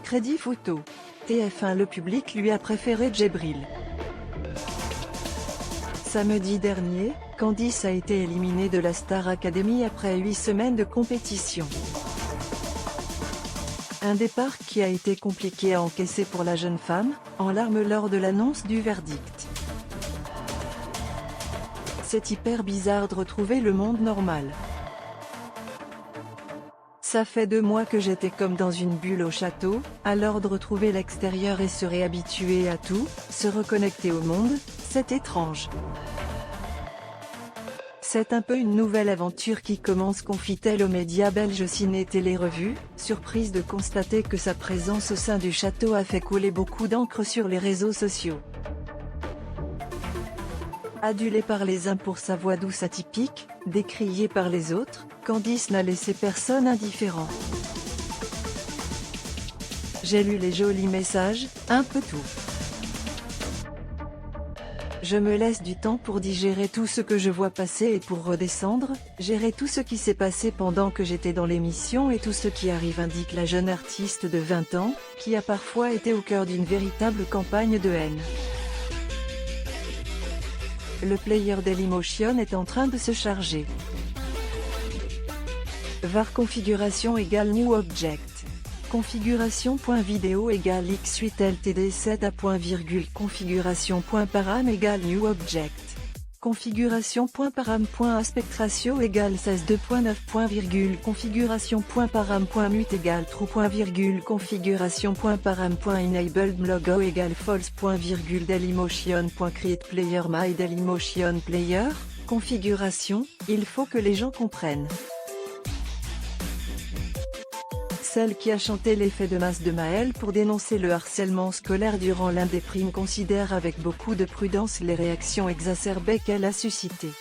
Crédit photo. TF1. Le public lui a préféré Djibril. Samedi dernier, Candice a été éliminée de la Star Academy après 8 semaines de compétition. Un départ qui a été compliqué à encaisser pour la jeune femme, en larmes lors de l'annonce du verdict. C'est hyper bizarre de retrouver le monde normal. Ça fait 2 mois que j'étais comme dans une bulle au château, alors de retrouver l'extérieur et se réhabituer à tout, se reconnecter au monde, c'est étrange. C'est un peu une nouvelle aventure qui commence, confie-t-elle aux médias belges Ciné Télé Revue, surprise de constater que sa présence au sein du château a fait couler beaucoup d'encre sur les réseaux sociaux. Adulée par les uns pour sa voix douce atypique, décriée par les autres, Candice n'a laissé personne indifférent. J'ai lu les jolis messages, un peu tout. Je me laisse du temps pour digérer tout ce que je vois passer et pour redescendre, gérer tout ce qui s'est passé pendant que j'étais dans l'émission et tout ce qui arrive, indique la jeune artiste de 20 ans, qui a parfois été au cœur d'une véritable campagne de haine. Le player Dailymotion est en train de se charger. var configuration égale new object. Configuration.video égale x8 ltd 7 a point virgule configuration.param égale new object. Configuration.param.aspect ratio égale 16 2.9 point virgule configuration.param.mute égale true point virgule configuration.param.enabled logo égale false point virgule dailymotion.create player my dailymotion player. Configuration, il faut que les gens comprennent. Celle qui a chanté l'effet de masse de Maël pour dénoncer le harcèlement scolaire durant l'un des primes considère avec beaucoup de prudence les réactions exacerbées qu'elle a suscitées.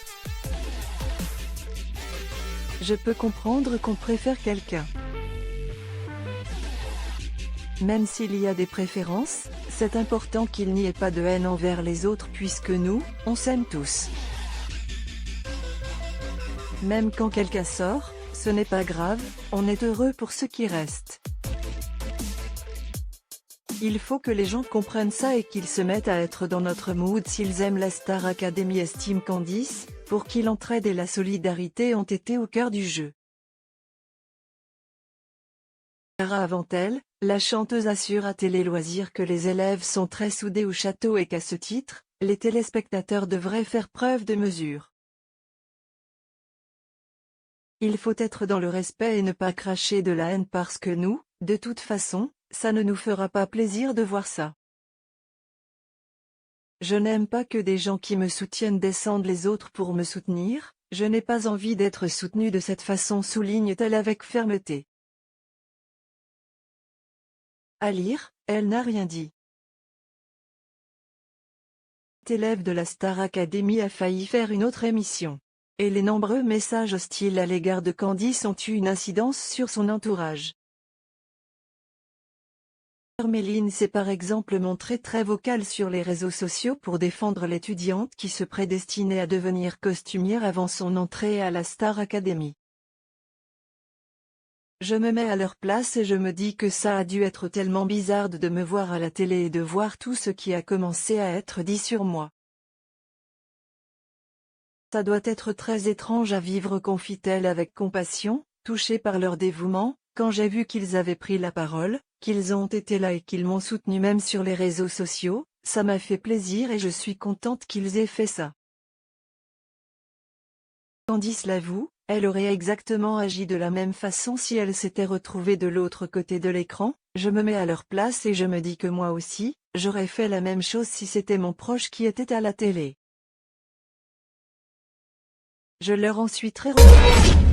Je peux comprendre qu'on préfère quelqu'un. Même s'il y a des préférences, c'est important qu'il n'y ait pas de haine envers les autres puisque nous, on s'aime tous. Même quand quelqu'un sort, ce n'est pas grave, on est heureux pour ceux qui restent. Il faut que les gens comprennent ça et qu'ils se mettent à être dans notre mood s'ils aiment la Star Academy, estime Candice, pour qui l'entraide et la solidarité ont été au cœur du jeu. Avant elle, la chanteuse assure à Télé Loisirs que les élèves sont très soudés au château et qu'à ce titre, les téléspectateurs devraient faire preuve de mesure. Il faut être dans le respect et ne pas cracher de la haine parce que nous, de toute façon, ça ne nous fera pas plaisir de voir ça. Je n'aime pas que des gens qui me soutiennent descendent les autres pour me soutenir, je n'ai pas envie d'être soutenue de cette façon, souligne-t-elle avec fermeté. À lire, elle n'a rien dit. Élève de la Star Academy a failli faire une autre émission. Et les nombreux messages hostiles à l'égard de Candice ont eu une incidence sur son entourage. Méline s'est par exemple montrée très vocale sur les réseaux sociaux pour défendre l'étudiante qui se prédestinait à devenir costumière avant son entrée à la Star Academy. Je me mets à leur place et je me dis que ça a dû être tellement bizarre de me voir à la télé et de voir tout ce qui a commencé à être dit sur moi. Ça doit être très étrange à vivre, confie-t-elle avec compassion, touchée par leur dévouement, quand j'ai vu qu'ils avaient pris la parole, qu'ils ont été là et qu'ils m'ont soutenu même sur les réseaux sociaux, ça m'a fait plaisir et je suis contente qu'ils aient fait ça. Candice l'avoue, elle aurait exactement agi de la même façon si elle s'était retrouvée de l'autre côté de l'écran, je me mets à leur place et je me dis que moi aussi, j'aurais fait la même chose si c'était mon proche qui était à la télé. Je leur en suis très reconnaissante.